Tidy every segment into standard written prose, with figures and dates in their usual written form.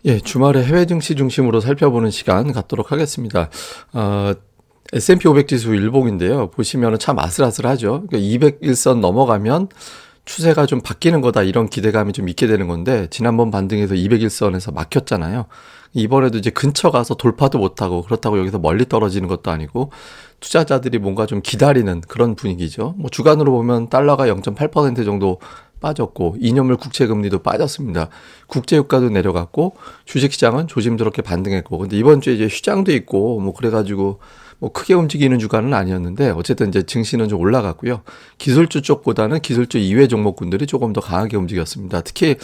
예, 주말에 해외 증시 중심으로 살펴보는 시간 갖도록 하겠습니다. 어, S&P 500 지수 일봉인데요. 보시면 참 아슬아슬하죠. 그러니까 201선 넘어가면 추세가 좀 바뀌는 거다 이런 기대감이 좀 있게 되는 건데 지난번 반등에서 201선에서 막혔잖아요. 이번에도 이제 근처 가서 돌파도 못하고 그렇다고 여기서 멀리 떨어지는 것도 아니고 투자자들이 뭔가 좀 기다리는 그런 분위기죠. 뭐 주간으로 보면 달러가 0.8% 정도 빠졌고 2년물 국채 금리도 빠졌습니다. 국제 유가도 내려갔고 주식 시장은 조심스럽게 반등했고 근데 이번 주에 이제 휴장도 있고 뭐 그래가지고 뭐 크게 움직이는 주간은 아니었는데 어쨌든 이제 증시는 좀 올라갔고요. 기술주 쪽보다는 기술주 이외 종목군들이 조금 더 강하게 움직였습니다. 특히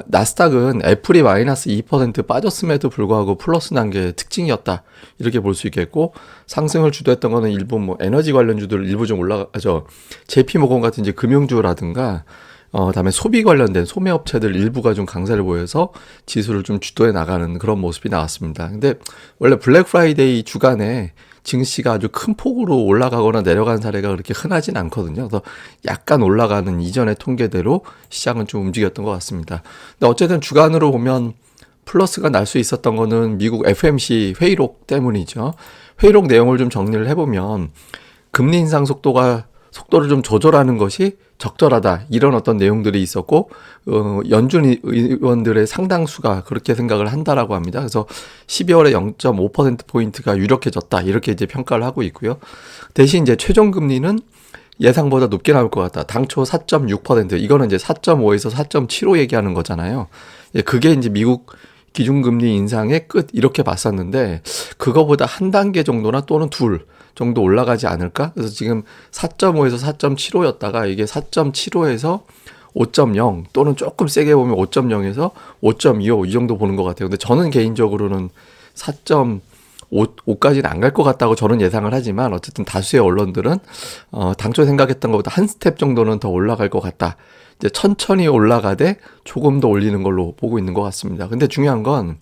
나스닥은 애플이 마이너스 2% 빠졌음에도 불구하고 플러스 난 게 특징이었다. 이렇게 볼 수 있겠고, 상승을 주도했던 거는 일부 뭐 에너지 관련주들 일부 좀 올라가죠. JP모건 같은 이제 금융주라든가, 다음에 소비 관련된 소매업체들 일부가 좀 강세를 보여서 지수를 좀 주도해 나가는 그런 모습이 나왔습니다. 근데 원래 블랙 프라이데이 주간에 증시가 아주 큰 폭으로 올라가거나 내려간 사례가 그렇게 흔하진 않거든요. 그래서 약간 올라가는 이전의 통계대로 시장은 좀 움직였던 것 같습니다. 근데 어쨌든 주간으로 보면 플러스가 날 수 있었던 거는 미국 FMC 회의록 때문이죠. 회의록 내용을 좀 정리를 해보면 금리 인상 속도를 좀 조절하는 것이 적절하다 이런 어떤 내용들이 있었고 연준 의원들의 상당수가 그렇게 생각을 한다라고 합니다. 그래서 12월에 0.5%포인트가 유력해졌다 이렇게 이제 평가를 하고 있고요. 대신 이제 최종 금리는 예상보다 높게 나올 것 같다. 당초 4.6% 이거는 이제 4.5에서 4.75 얘기하는 거잖아요. 예, 그게 이제 미국 기준금리 인상의 끝 이렇게 봤었는데 그거보다 한 단계 정도나 또는 둘 정도 올라가지 않을까? 그래서 지금 4.5에서 4.75였다가 이게 4.75에서 5.0 또는 조금 세게 보면 5.0에서 5.25 이 정도 보는 것 같아요. 근데 저는 개인적으로는 4.5까지는 안 갈 것 같다고 저는 예상을 하지만 어쨌든 다수의 언론들은 당초 생각했던 것보다 한 스텝 정도는 더 올라갈 것 같다. 이제 천천히 올라가되 조금 더 올리는 걸로 보고 있는 것 같습니다. 근데 중요한 건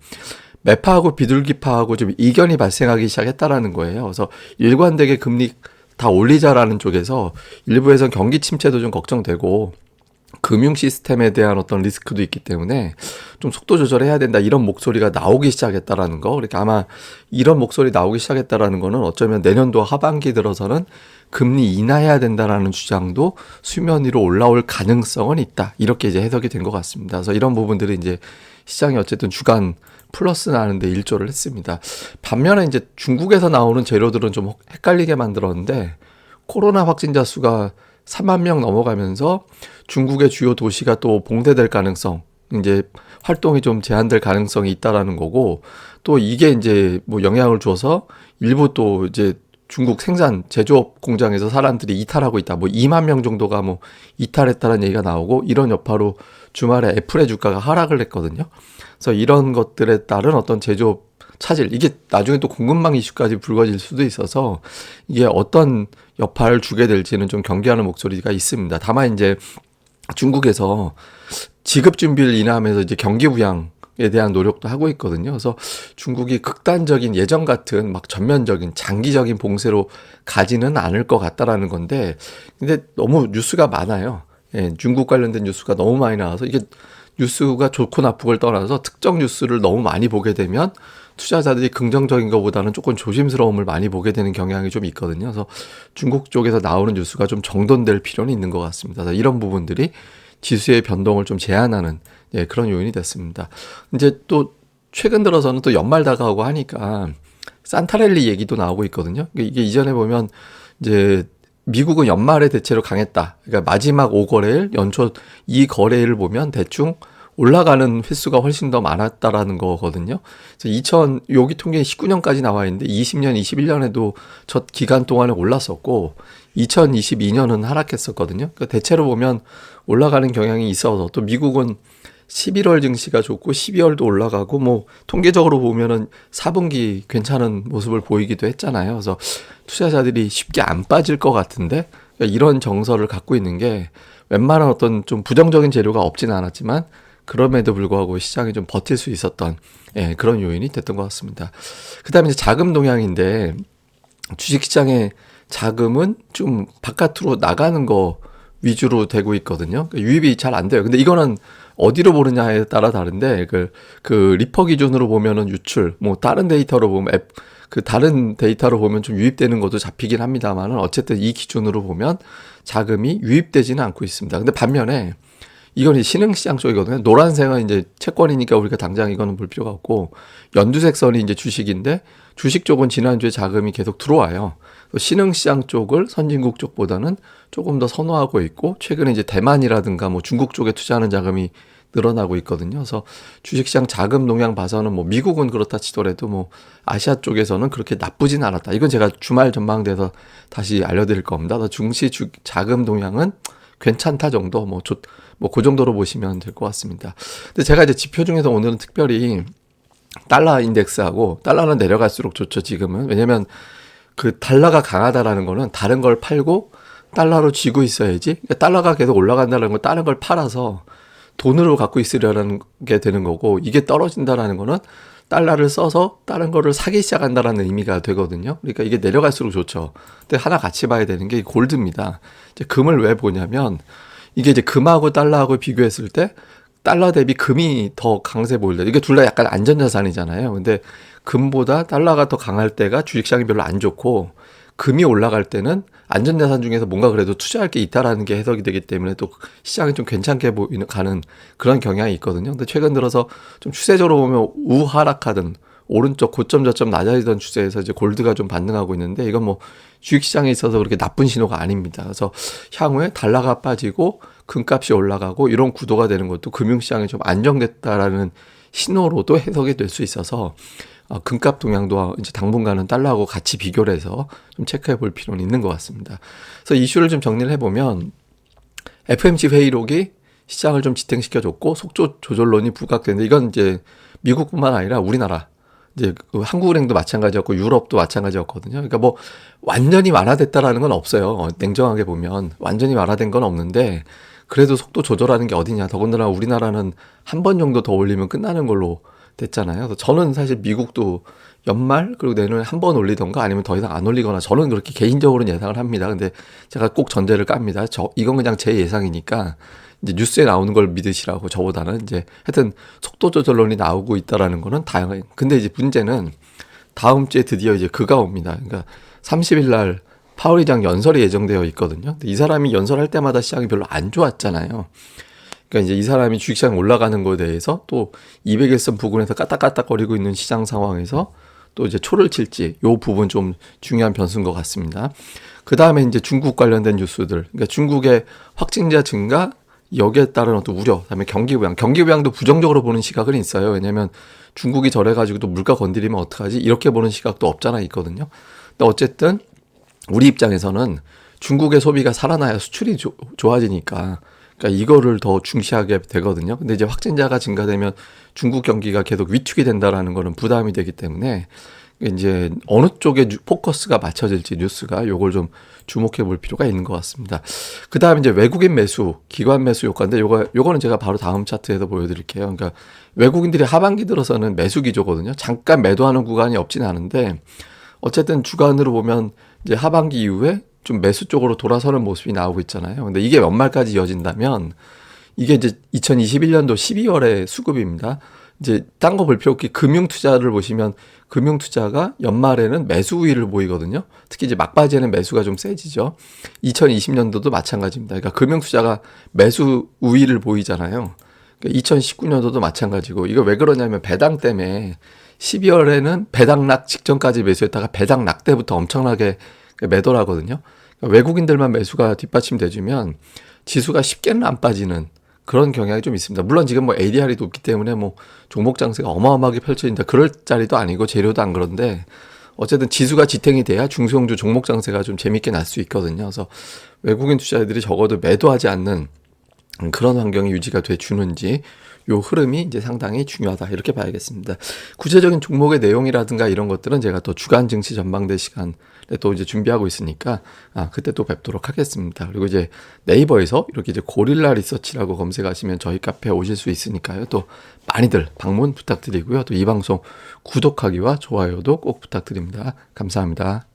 매파하고 비둘기파하고 좀 이견이 발생하기 시작했다라는 거예요. 그래서 일관되게 금리 다 올리자라는 쪽에서 일부에선 경기 침체도 좀 걱정되고 금융 시스템에 대한 어떤 리스크도 있기 때문에 좀 속도 조절해야 된다 이런 목소리가 나오기 시작했다라는 거. 그러니까 아마 이런 목소리 나오기 시작했다라는 거는 어쩌면 내년도 하반기 들어서는 금리 인하해야 된다라는 주장도 수면 위로 올라올 가능성은 있다. 이렇게 이제 해석이 된 것 같습니다. 그래서 이런 부분들이 이제 시장이 어쨌든 주간 플러스 나는데 일조를 했습니다. 반면에 이제 중국에서 나오는 재료들은 좀 헷갈리게 만들었는데 코로나 확진자 수가 3만 명 넘어가면서 중국의 주요 도시가 또 봉쇄될 가능성, 이제 활동이 좀 제한될 가능성이 있다라는 거고, 또 이게 이제 뭐 영향을 줘서 일부 또 이제 중국 생산 제조업 공장에서 사람들이 이탈하고 있다. 뭐 2만 명 정도가 뭐 이탈했다는 얘기가 나오고 이런 여파로 주말에 애플의 주가가 하락을 했거든요. 그래서 이런 것들에 따른 어떤 제조업 차질 이게 나중에 또 공급망 이슈까지 불거질 수도 있어서 이게 어떤 여파를 주게 될지는 좀 경계하는 목소리가 있습니다. 다만 이제 중국에서 지급 준비를 인하하면서 이제 경기 부양에 대한 노력도 하고 있거든요. 그래서 중국이 극단적인 예전 같은 막 전면적인 장기적인 봉쇄로 가지는 않을 것 같다라는 건데, 근데 너무 뉴스가 많아요. 예, 중국 관련된 뉴스가 너무 많이 나와서 이게 뉴스가 좋고 나쁘고를 떠나서 특정 뉴스를 너무 많이 보게 되면 투자자들이 긍정적인 것보다는 조금 조심스러움을 많이 보게 되는 경향이 좀 있거든요. 그래서 중국 쪽에서 나오는 뉴스가 좀 정돈될 필요는 있는 것 같습니다. 그래서 이런 부분들이 지수의 변동을 좀 제한하는 예, 그런 요인이 됐습니다. 이제 또 최근 들어서는 또 연말 다가오고 하니까 산타랠리 얘기도 나오고 있거든요. 이게 이전에 보면 이제 미국은 연말에 대체로 강했다. 그러니까 마지막 5거래일, 연초 2거래일을 보면 대충 올라가는 횟수가 훨씬 더 많았다라는 거거든요. 그래서 여기 통계는 19년까지 나와 있는데 20년, 21년에도 첫 기간 동안에 올랐었고 2022년은 하락했었거든요. 그러니까 대체로 보면 올라가는 경향이 있어서 또 미국은 11월 증시가 좋고 12월도 올라가고 뭐 통계적으로 보면은 4분기 괜찮은 모습을 보이기도 했잖아요. 그래서 투자자들이 쉽게 안 빠질 것 같은데 그러니까 이런 정서를 갖고 있는 게 웬만한 어떤 좀 부정적인 재료가 없지는 않았지만 그럼에도 불구하고 시장이 좀 버틸 수 있었던 예, 그런 요인이 됐던 것 같습니다. 그다음에 이제 자금 동향인데 주식시장의 자금은 좀 바깥으로 나가는 거 위주로 되고 있거든요. 그러니까 유입이 잘 안 돼요. 근데 이거는 어디로 보느냐에 따라 다른데 그 리퍼 기준으로 보면은 유출, 뭐 다른 데이터로 보면 그 다른 데이터로 보면 좀 유입되는 것도 잡히긴 합니다만은 어쨌든 이 기준으로 보면 자금이 유입되지는 않고 있습니다. 근데 반면에 이건 이 신흥시장 쪽이거든요. 노란색은 이제 채권이니까 우리가 당장 이거는 볼 필요가 없고, 연두색 선이 이제 주식인데, 주식 쪽은 지난주에 자금이 계속 들어와요. 신흥시장 쪽을 선진국 쪽보다는 조금 더 선호하고 있고, 최근에 이제 대만이라든가 뭐 중국 쪽에 투자하는 자금이 늘어나고 있거든요. 그래서 주식시장 자금 동향 봐서는 뭐 미국은 그렇다 치더라도 뭐 아시아 쪽에서는 그렇게 나쁘진 않았다. 이건 제가 주말 전망돼서 다시 알려드릴 겁니다. 중시 자금 동향은 괜찮다 정도, 뭐 그 정도로 보시면 될 것 같습니다. 근데 제가 이제 지표 중에서 오늘은 특별히 달러 인덱스하고, 달러는 내려갈수록 좋죠, 지금은. 왜냐면 그 달러가 강하다라는 거는 다른 걸 팔고 달러로 쥐고 있어야지. 그러니까 달러가 계속 올라간다는 건 다른 걸 팔아서 돈으로 갖고 있으려는 게 되는 거고, 이게 떨어진다라는 거는 달러를 써서 다른 거를 사기 시작한다라는 의미가 되거든요. 그러니까 이게 내려갈수록 좋죠. 근데 하나 같이 봐야 되는 게 골드입니다. 이제 금을 왜 보냐면, 이게 이제 금하고 달러하고 비교했을 때 달러 대비 금이 더 강세 보일다. 이게 둘 다 약간 안전자산이잖아요. 근데 금보다 달러가 더 강할 때가 주식시장이 별로 안 좋고, 금이 올라갈 때는 안전자산 중에서 뭔가 그래도 투자할 게 있다라는 게 해석이 되기 때문에 또 시장이 좀 괜찮게 가는 그런 경향이 있거든요. 근데 최근 들어서 좀 추세적으로 보면 우하락하든 오른쪽 고점 저점 낮아지던 추세에서 이제 골드가 좀 반등하고 있는데, 이건 뭐 주식시장에 있어서 그렇게 나쁜 신호가 아닙니다. 그래서 향후에 달러가 빠지고 금값이 올라가고 이런 구도가 되는 것도 금융시장이 좀 안정됐다라는 신호로도 해석이 될 수 있어서, 금값 동향도 이제 당분간은 달러하고 같이 비교를 해서 좀 체크해 볼 필요는 있는 것 같습니다. 그래서 이슈를 좀 정리를 해보면, FOMC 회의록이 시장을 좀 지탱시켜줬고 속도 조절론이 부각되는데, 이건 이제 미국뿐만 아니라 우리나라, 이제 한국은행도 마찬가지였고 유럽도 마찬가지였거든요. 그러니까 뭐 완전히 완화됐다라는 건 없어요. 냉정하게 보면 완전히 완화된 건 없는데, 그래도 속도 조절하는 게 어디냐. 더군다나 우리나라는 한 번 정도 더 올리면 끝나는 걸로 됐잖아요. 그래서 저는 사실 미국도 연말 그리고 내년에 한 번 올리던가 아니면 더 이상 안 올리거나, 저는 그렇게 개인적으로는 예상을 합니다. 근데 제가 꼭 전제를 깝니다. 이건 그냥 제 예상이니까 이제 뉴스에 나오는 걸 믿으시라고. 저보다는 이제 하여튼 속도 조절론이 나오고 있다라는 거는 다양해. 근데 이제 문제는 다음 주에 드디어 이제 그가 옵니다. 그러니까 30일 날 파월 의장 연설이 예정되어 있거든요. 근데 이 사람이 연설할 때마다 시장이 별로 안 좋았잖아요. 그러니까 이제 이 사람이 주식시장 올라가는 거에 대해서 또 200일선 부근에서 까딱까딱거리고 있는 시장 상황에서 또 이제 초를 칠지, 요 부분 좀 중요한 변수인 것 같습니다. 그 다음에 이제 중국 관련된 뉴스들, 그러니까 중국의 확진자 증가, 여기에 따른 어떤 우려, 그다음에 경기 부양도 부정적으로 보는 시각은 있어요. 왜냐하면 중국이 저래가지고 또 물가 건드리면 어떡하지? 이렇게 보는 시각도 없잖아 있거든요. 근데 어쨌든 우리 입장에서는 중국의 소비가 살아나야 수출이 좋아지니까, 그러니까 이거를 더 중시하게 되거든요. 근데 이제 확진자가 증가되면 중국 경기가 계속 위축이 된다라는 거는 부담이 되기 때문에, 이제 어느 쪽에 포커스가 맞춰질지 뉴스가 요걸 좀 주목해 볼 필요가 있는 것 같습니다. 그 다음에 이제 외국인 매수, 기관 매수 효과인데 요거는 제가 바로 다음 차트에서 보여드릴게요. 그러니까 외국인들이 하반기 들어서는 매수 기조거든요. 잠깐 매도하는 구간이 없진 않은데, 어쨌든 주간으로 보면 이제 하반기 이후에 좀 매수 쪽으로 돌아서는 모습이 나오고 있잖아요. 근데 이게 연말까지 이어진다면, 이게 이제 2021년도 12월의 수급입니다. 이제 딴 거 볼 필요 없게 금융 투자를 보시면, 금융 투자가 연말에는 매수 우위를 보이거든요. 특히 이제 막바지에는 매수가 좀 세지죠. 2020년도도 마찬가지입니다. 그러니까 금융 투자가 매수 우위를 보이잖아요. 그러니까 2019년도도 마찬가지고, 이거 왜 그러냐면 배당 때문에 12월에는 배당락 직전까지 매수했다가 배당락 때부터 엄청나게 매도를 하거든요. 그러니까 외국인들만 매수가 뒷받침돼주면 지수가 쉽게는 안 빠지는 그런 경향이 좀 있습니다. 물론 지금 뭐 ADR이 높기 때문에 뭐 종목 장세가 어마어마하게 펼쳐진다, 그럴 자리도 아니고 재료도 안 그런데, 어쨌든 지수가 지탱이 돼야 중소형주 종목 장세가 좀 재밌게 날 수 있거든요. 그래서 외국인 투자자들이 적어도 매도하지 않는 그런 환경이 유지가 돼 주는지, 요 흐름이 이제 상당히 중요하다, 이렇게 봐야겠습니다. 구체적인 종목의 내용이라든가 이런 것들은 제가 또 주간 증시 전망대 시간에 또 이제 준비하고 있으니까 그때 또 뵙도록 하겠습니다. 그리고 이제 네이버에서 이렇게 이제 고릴라 리서치라고 검색하시면 저희 카페에 오실 수 있으니까요. 또 많이들 방문 부탁드리고요. 또 이 방송 구독하기와 좋아요도 꼭 부탁드립니다. 감사합니다.